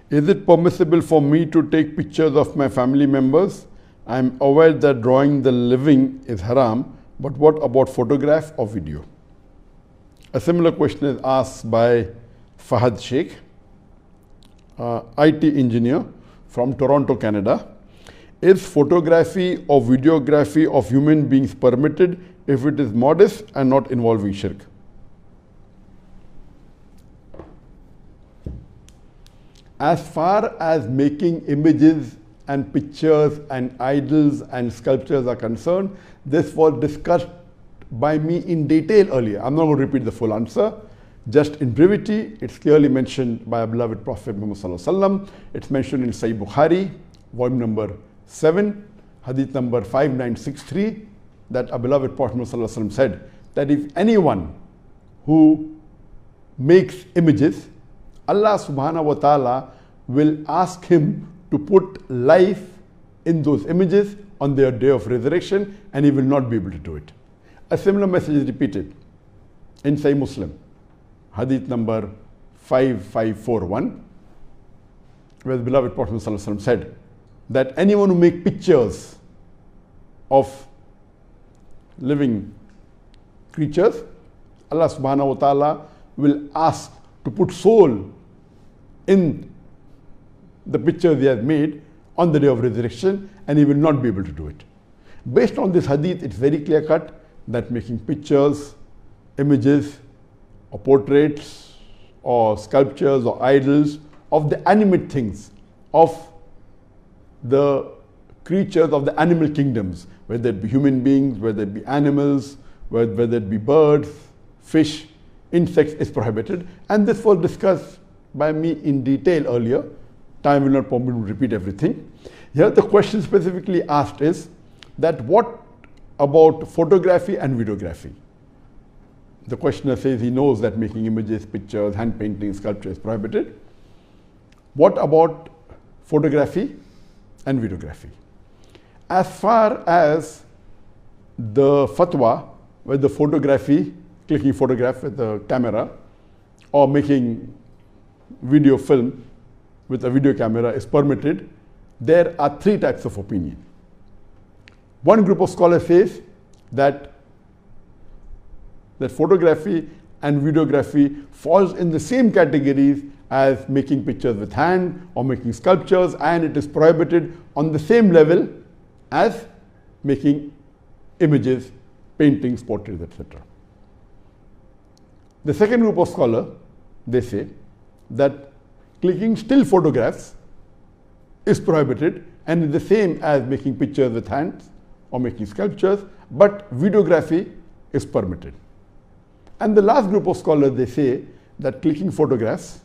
Is it permissible for me to take pictures of my family members? I am aware that drawing the living is haram, but what about photograph or video? A similar question is asked by Fahad Sheikh, IT engineer from Toronto, Canada. Is photography or videography of human beings permitted if it is modest and not involving shirk? As far as making images and pictures and idols and sculptures are concerned, this was discussed by me in detail earlier. I'm not going to repeat the full answer. Just in brevity, it's clearly mentioned by our beloved Prophet Muhammad Sallallahu Alaihi Wasallam. It's mentioned in Sahih Bukhari, volume number 7, hadith number 5963, that our beloved Prophet Muhammad Sallallahu Alaihi Wasallam said that if anyone who makes images, Allah subhanahu wa ta'ala will ask him to put life in those images on their day of resurrection, and he will not be able to do it. A similar message is repeated in Sahih Muslim, hadith number 5541, where the beloved Prophet Sallallahu Alaihi Wasallam said that anyone who makes pictures of living creatures, Allah subhanahu wa ta'ala will ask to put soul in the pictures he has made on the day of resurrection, and he will not be able to do it. Based on this hadith, it's very clear cut that making pictures, images, or portraits, or sculptures, or idols of the animate things, of the creatures of the animal kingdoms, whether it be human beings, whether it be animals, whether it be birds, fish, insects, is prohibited. And this was discussed by me in detail earlier. Time will not permit me to repeat everything. Here the question specifically asked is that what about photography and videography? The questioner says he knows that making images, pictures, hand painting, sculpture is prohibited. What about photography and videography? As far as the fatwa, with the photography, clicking photograph with the camera, or making video film with a video camera is permitted, there are three types of opinion. One group of scholars says that photography and videography falls in the same categories as making pictures with hand or making sculptures, and it is prohibited on the same level as making images, paintings, portraits, etc. The second group of scholars, they say that clicking still photographs is prohibited and is the same as making pictures with hands or making sculptures, but videography is permitted. And the last group of scholars, they say that clicking photographs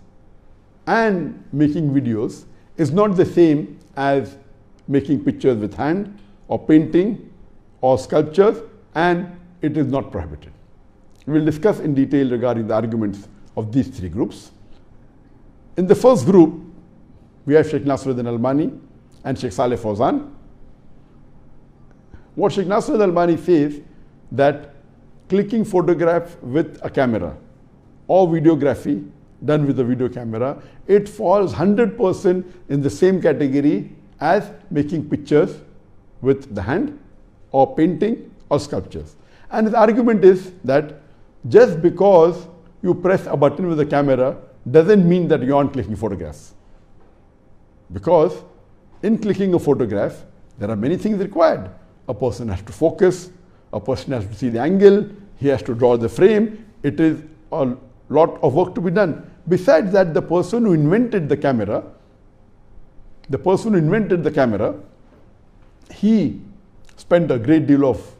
and making videos is not the same as making pictures with hand or painting or sculptures, and it is not prohibited. We will discuss in detail regarding the arguments of these three groups. In the first group, we have Sheikh Nasruddin Albani and Sheikh Saleh Fawzan. What Sheikh Nasruddin Albani says that clicking photograph with a camera or videography done with a video camera, it falls 100% in the same category as making pictures with the hand or painting or sculptures. And his argument is that just because you press a button with a camera doesn't mean that you aren't clicking photographs. Because in clicking a photograph, there are many things required. A person has to focus, a person has to see the angle, he has to draw the frame. It is a lot of work to be done. Besides that, the person who invented the camera, he spent a great deal of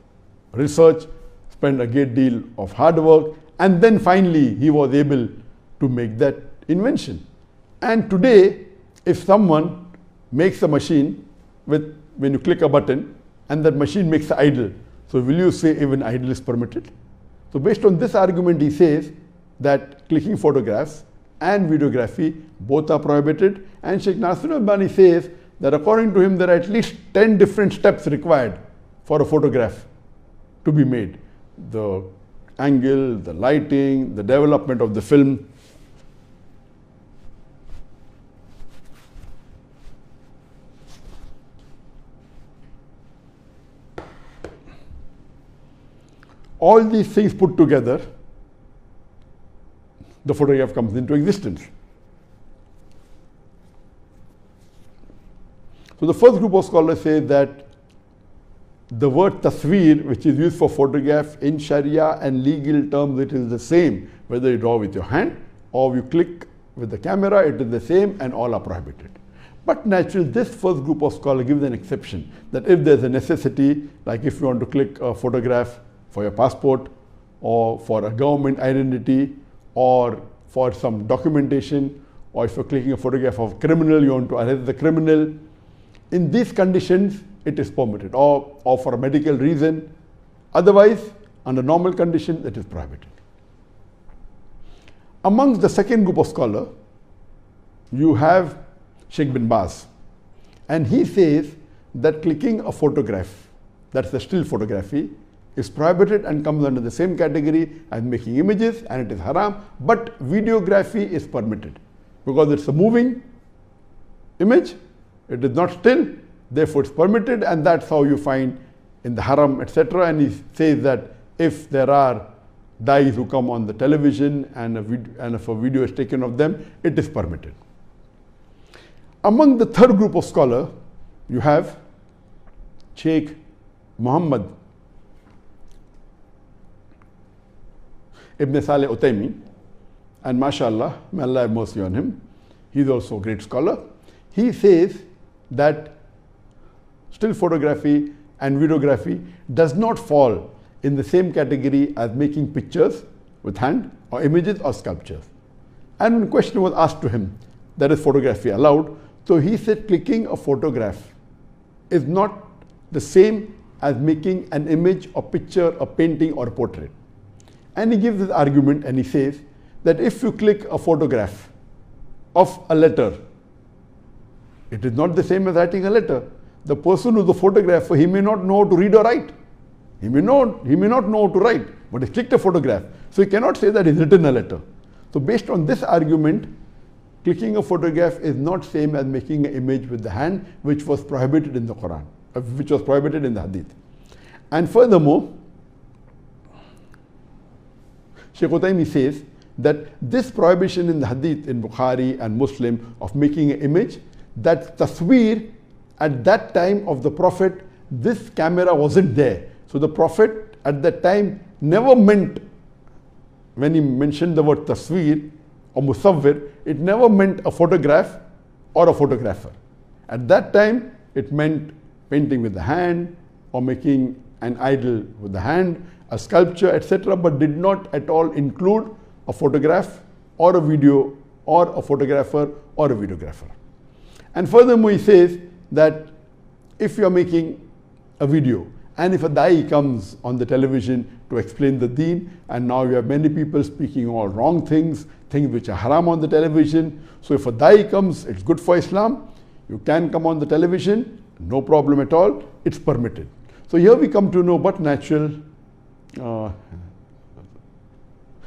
research, spent a great deal of hard work, and then finally he was able to make that invention. And today, if someone makes a machine with, when you click a button, and that machine makes an idol, so will you say even idol is permitted? So based on this argument, he says that clicking photographs and videography both are prohibited, and Sheikh Nasruddin Albani says that according to him there are at least 10 different steps required for a photograph to be made. The angle, the lighting, the development of the film. all these things put together, the photograph comes into existence. So the first group of scholars say that the word tasveer, which is used for photograph in Sharia and legal terms, it is the same. Whether you draw with your hand or you click with the camera, it is the same and all are prohibited. But naturally, this first group of scholars gives an exception that if there's a necessity, like if you want to click a photograph for your passport or for a government identity or for some documentation, or if you're clicking a photograph of a criminal, you want to arrest the criminal, in these conditions, it is permitted, or for a medical reason. Otherwise, under normal conditions, it is prohibited. Amongst the second group of scholars, you have Sheikh bin Baz, and he says that clicking a photograph, that's the still photography, is prohibited and comes under the same category as making images, and it is haram, but videography is permitted because it's a moving image, it is not still, therefore it's permitted, and that's how you find in the haram, etc. And he says that if there are guys who come on the television and if a video is taken of them, it is permitted. Among the third group of scholars, you have Sheikh Muhammad Ibn Saleh Utaymi, and mashallah, may Allah have mercy on him, he is also a great scholar. He says that still photography and videography does not fall in the same category as making pictures with hand or images or sculptures. And when a question was asked to him, that is photography allowed? So he said clicking a photograph is not the same as making an image or picture, a painting or a portrait. And he gives this argument and he says that if you click a photograph of a letter, it is not the same as writing a letter. The person who is the photographer, he may not know how to read or write. He may not know how to write, but he clicked a photograph. So he cannot say that he's written a letter. So based on this argument, clicking a photograph is not same as making an image with the hand, which was prohibited in the Quran, which was prohibited in the Hadith. And furthermore, Sheikh Utaymi says that this prohibition in the Hadith in Bukhari and Muslim of making an image, that tasweer at that time of the Prophet, this camera wasn't there. So the Prophet at that time never meant, when he mentioned the word tasweer or musawwir, it never meant a photograph or a photographer. At that time, it meant painting with the hand or making an idol with the hand, a sculpture, etc., but did not at all include a photograph or a video or a photographer or a videographer. And furthermore, he says that if you are making a video and if a da'i comes on the television to explain the deen, and now you have many people speaking all wrong things, things which are haram on the television. So if a da'i comes, it's good for Islam. You can come on the television, no problem at all, it's permitted. So here we come to know but natural.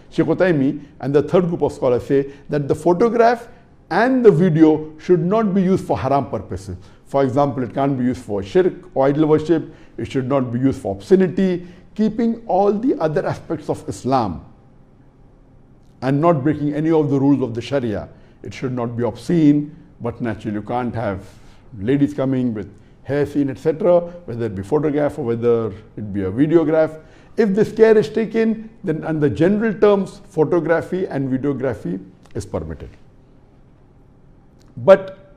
Sheikh Utaymi and the third group of scholars say that the photograph and the video should not be used for haram purposes. For example, it can't be used for shirk or idol worship, it should not be used for obscenity, keeping all the other aspects of Islam and not breaking any of the rules of the Sharia. It should not be obscene, but naturally you can't have ladies coming with hair seen, etc., whether it be photograph or whether it be a videograph. If this care is taken, then under general terms, photography and videography is permitted. But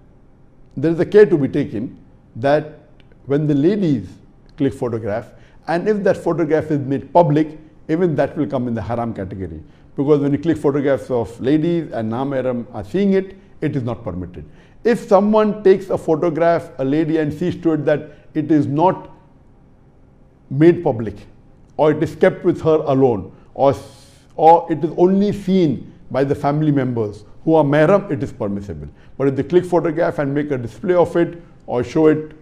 there is a care to be taken that when the ladies click photograph, and if that photograph is made public, even that will come in the haram category. Because when you click photographs of ladies and non-mahram are seeing it, it is not permitted. If someone takes a photograph, a lady, and sees to it that it is not made public, or it is kept with her alone, or it is only seen by the family members who are mahram, it is permissible. But if they click photograph and make a display of it, or show it,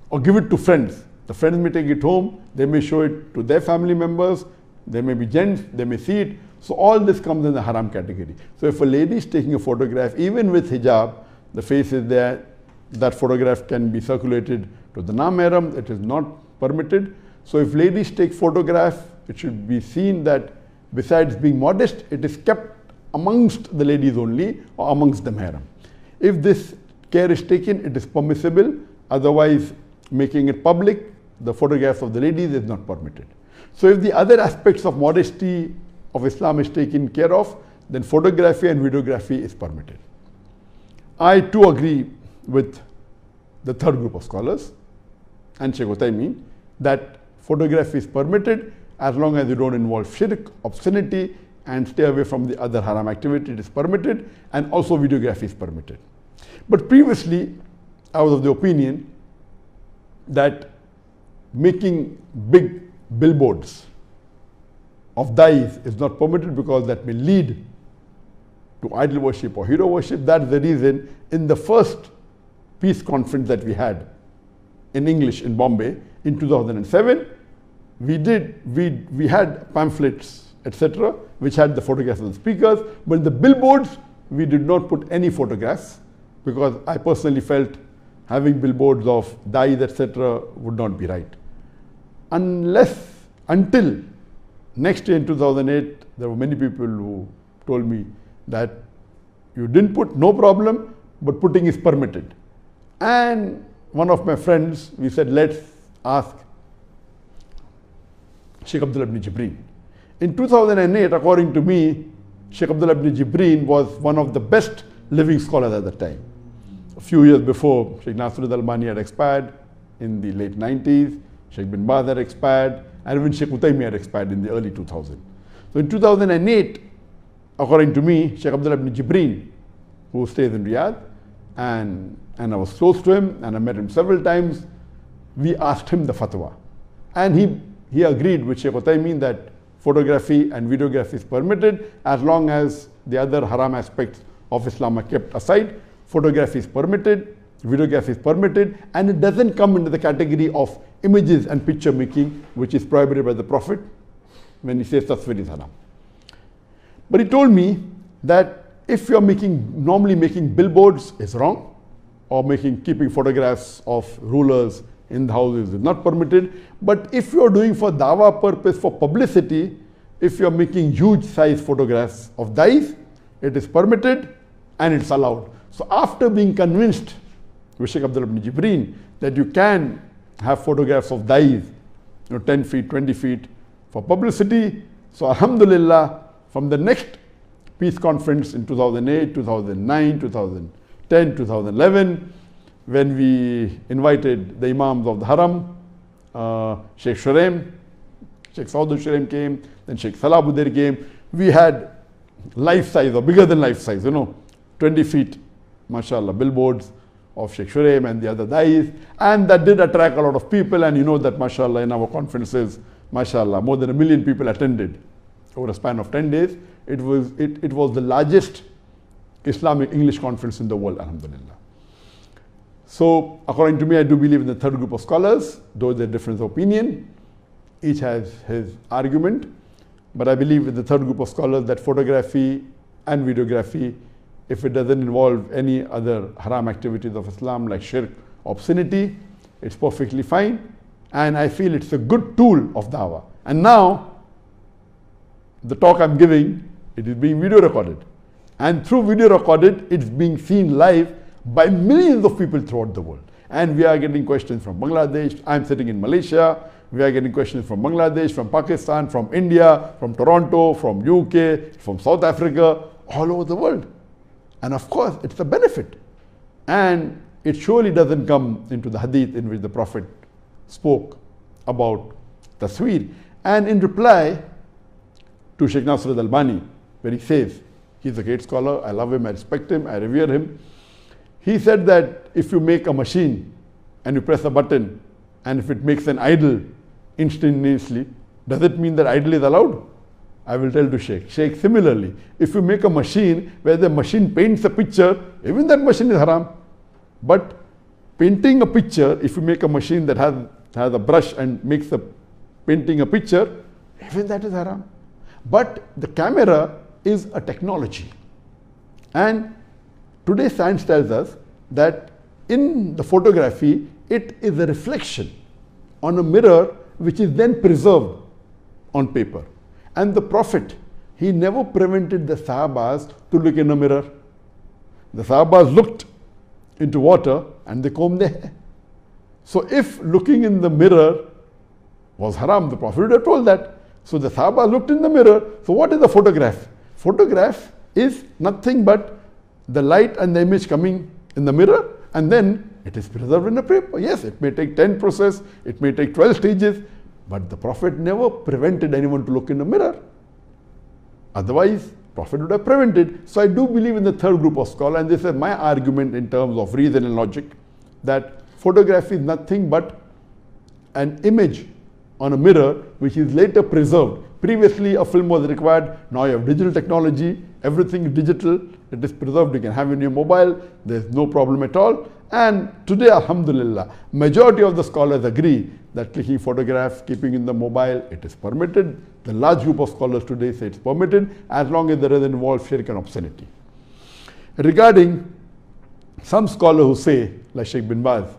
or give it to friends, the friends may take it home, they may show it to their family members, they may be gents, they may see it. So all this comes in the haram category. So if a lady is taking a photograph, even with hijab, the face is there, that photograph can be circulated to the non-mahram, it is not permitted. So if ladies take photograph it should be seen that besides being modest, it is kept amongst the ladies only or amongst the mahram. If this care is taken, it is permissible. Otherwise, making it public, the photographs of the ladies is not permitted. So if the other aspects of modesty of Islam is taken care of, then photography and videography is permitted. I too agree with the third group of scholars and Sheikh Uthaymeen that photography is permitted as long as you don't involve shirk, obscenity, and stay away from the other haram activity. It is permitted, and also videography is permitted. But previously, I was of the opinion that making big billboards of dyes is not permitted because that may lead to idol worship or hero worship. That's the reason in the first peace conference that we had in English in Bombay in 2007, we had pamphlets, etc., which had the photographs of the speakers, but in the billboards, we did not put any photographs because I personally felt having billboards of dyes, etc., would not be right. Until next year in 2008, there were many people who told me that you didn't put, no problem, but putting is permitted. And one of my friends, we said, let's ask Sheikh Abdullah ibn Jibreen. In 2008, according to me, Sheikh Abdullah ibn Jibreen was one of the best living scholars at the time. A few years before, Sheikh Nasruddin Albani had expired in the late 90s, Sheikh bin Baz had expired, and even Sheikh Uthaymeen had expired in the early 2000s. So in 2008, according to me, Sheikh Abdullah ibn Jibreen, who stays in Riyadh, and I was close to him, and I met him several times, we asked him the fatwa. And he agreed with Sheikh Uthaymeen that photography and videography is permitted as long as the other haram aspects of Islam are kept aside. Photography is permitted, videography is permitted, and it doesn't come into the category of images and picture making, which is prohibited by the Prophet when he says tasvir is haram. But he told me that if you're normally making billboards is wrong, or keeping photographs of rulers in the houses is not permitted. But if you're doing for dawah purpose, for publicity, if you're making huge size photographs of dyes, it is permitted and it's allowed. So after being convinced with Sheikh Abdullah ibn Jibreen that you can have photographs of dyes, 10 feet, 20 feet for publicity, so alhamdulillah, from the next peace conference in 2008, 2009, 2010, 2011, when we invited the Imams of the Haram, Sheikh Shuraim, Sheikh Saud Shuraim came, then Sheikh Salahuddin came. We had life size or bigger than life size, 20 feet, mashallah, billboards of Sheikh Shuraim and the other dyes. And that did attract a lot of people. And you know that, mashallah, in our conferences, mashallah, more than 1 million people attended over a span of 10 days. It was the largest Islamic English conference in the world, alhamdulillah. So, according to me, I do believe in the third group of scholars, though there's difference of opinion. Each has his argument. But I believe in the third group of scholars that photography and videography, if it doesn't involve any other haram activities of Islam like shirk, obscenity, it's perfectly fine. And I feel it's a good tool of dawah. And now, the talk I'm giving, it is being video recorded. And through video recorded, it's being seen live by millions of people throughout the world. And we are getting questions from Bangladesh. I'm sitting in Malaysia. We are getting questions from Bangladesh, from Pakistan, from India, from Toronto, from UK, from South Africa, all over the world. And of course, it's a benefit. And it surely doesn't come into the hadith in which the Prophet spoke about tasweer. And in reply to Sheikh Nasruddin Albani, where he says, he's a great scholar, I love him, I respect him, I revere him. He said that if you make a machine and you press a button and if it makes an idol instantaneously, does it mean that idol is allowed? I will tell to Sheikh. Sheikh, similarly, if you make a machine where the machine paints a picture, even that machine is haram. But painting a picture, if you make a machine that has a brush and makes painting a picture, even that is haram. But the camera is a technology. And today science tells us that in the photography, it is a reflection on a mirror which is then preserved on paper. And the Prophet, he never prevented the Sahabas to look in a mirror. The Sahabas looked into water and they combed their hair. So if looking in the mirror was haram, the Prophet would have told that. So the Sahaba looked in the mirror. So what is the photograph? Photograph is nothing but the light and the image coming in the mirror, and then it is preserved in a paper. Yes, it may take 10 processes, it may take 12 stages, but the Prophet never prevented anyone to look in the mirror. Otherwise, Prophet would have prevented. So I do believe in the third group of scholars, and this is my argument in terms of reason and logic, that photography is nothing but an image on a mirror which is later preserved. Previously a film was required, now you have digital technology, everything is digital, it is preserved, you can have it in your mobile, there is no problem at all. And today, alhamdulillah, majority of the scholars agree that clicking photographs, keeping in the mobile, it is permitted. The large group of scholars today say it's permitted as long as there is involved shirk and obscenity. Regarding some scholars who say, like Sheikh bin Baz,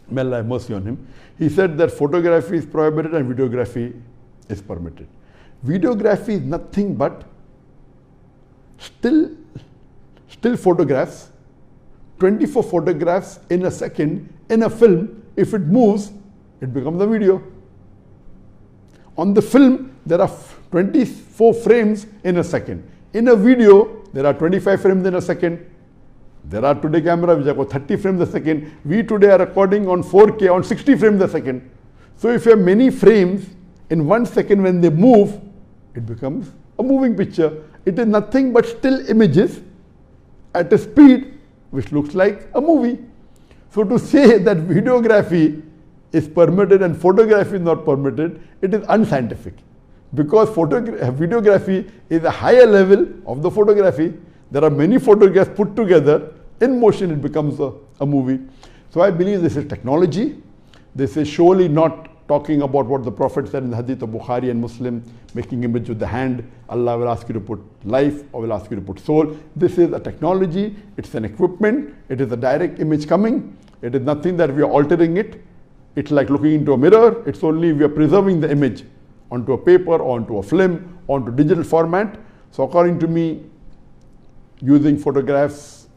may Allah have mercy on him, he said that photography is prohibited and videography is permitted. Videography is nothing but still photographs, 24 photographs in a second in a film. If it moves, it becomes a video. On the film, there are 24 frames in a second. In a video, there are 25 frames in a second. There are today cameras which have got 30 frames a second. We today are recording on 4K on 60 frames a second. So if you have many frames in 1 second, when they move, it becomes a moving picture. It is nothing but still images at a speed which looks like a movie. So to say that videography is permitted and photography is not permitted, it is unscientific. Because videography is a higher level of the photography. There are many photographs put together, in motion it becomes a movie. So I believe this is technology. This is surely not talking about what the Prophet said in the Hadith of Bukhari and Muslim, making image with the hand. Allah will ask you to put life or will ask you to put soul. This is a technology, it's an equipment, it is a direct image coming. It is nothing that we are altering it. It's like looking into a mirror. It's only we are preserving the image onto a paper, onto a film, onto digital format. So according to me, using photographs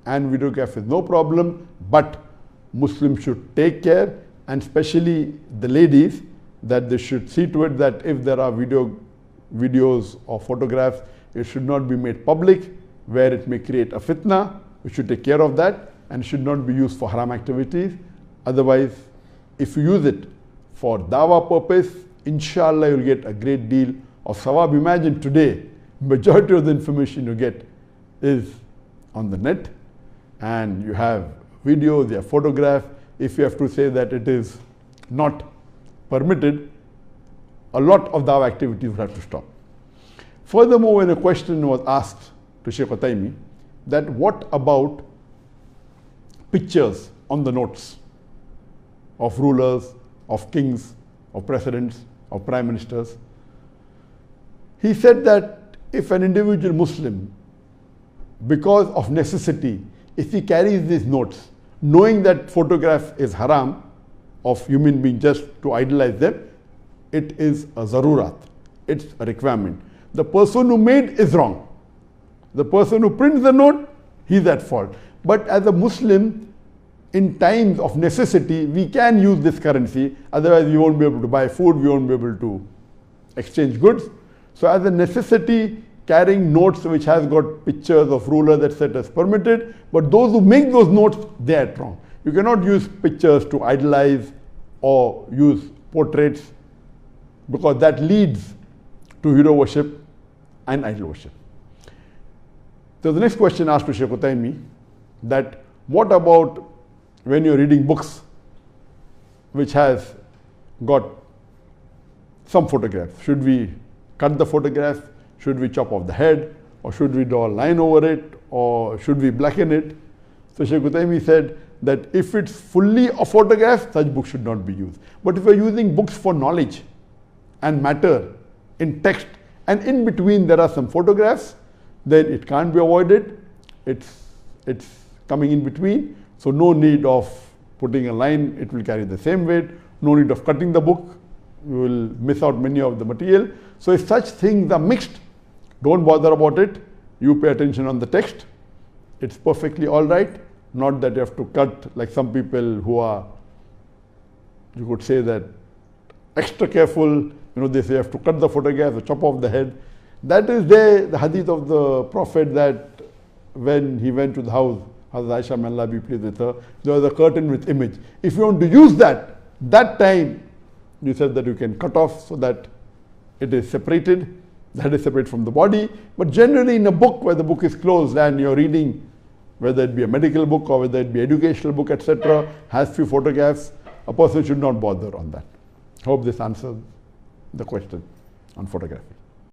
and videographs is no problem, but Muslims should take care, and especially the ladies, that they should see to it that if there are videos or photographs, it should not be made public where it may create a fitna. We should take care of that, and it should not be used for haram activities. Otherwise, if you use it for dawah purpose, inshallah you'll get a great deal of sawab. Imagine today, majority of the information you get is on the net, and you have videos, you have photographs. If you have to say that it is not permitted, a lot of dawah activities would have to stop. Furthermore, when a question was asked to Sheikh Utaimi, that what about pictures on the notes of rulers, of kings, of presidents, of prime ministers? He said that if an individual Muslim, because of necessity, if he carries these notes, knowing that photograph is haram of human being just to idolize them, it is a zarurat, it's a requirement. The person who made is wrong. The person who prints the note, he's at fault. But as a Muslim, in times of necessity, we can use this currency. Otherwise, we won't be able to buy food, we won't be able to exchange goods. So as a necessity, carrying notes which has got pictures of rulers, etc. is permitted. But those who make those notes, they are wrong. You cannot use pictures to idolize or use portraits, because that leads to hero worship and idol worship. So the next question asked to Sheikh Utaimi, that what about when you're reading books which has got some photographs? Should we cut the photograph? Should we chop off the head? Or should we draw a line over it? Or should we blacken it? So Sheikh Utaimi said that if it's fully a photograph, such books should not be used. But if you're using books for knowledge and matter in text, and in between there are some photographs, then it can't be avoided. It's coming in between. So no need of putting a line, it will carry the same weight. No need of cutting the book. you will miss out many of the material. So if such things are mixed, don't bother about it. You pay attention on the text. It's perfectly all right. Not that you have to cut, like some people who are, you could say that, extra careful. They say you have to cut the photograph or chop off the head. That is the hadith of the Prophet, that when he went to the house, Hazrat Aisha, may Allah be pleased with her, there was a curtain with image. If you want to use that time, you said that you can cut off so that it is separated, that is separate from the body. But generally in a book where the book is closed and you're reading, whether it be a medical book or whether it be educational book, etc., has few photographs, a person should not bother on that. Hope this answers the question on photography.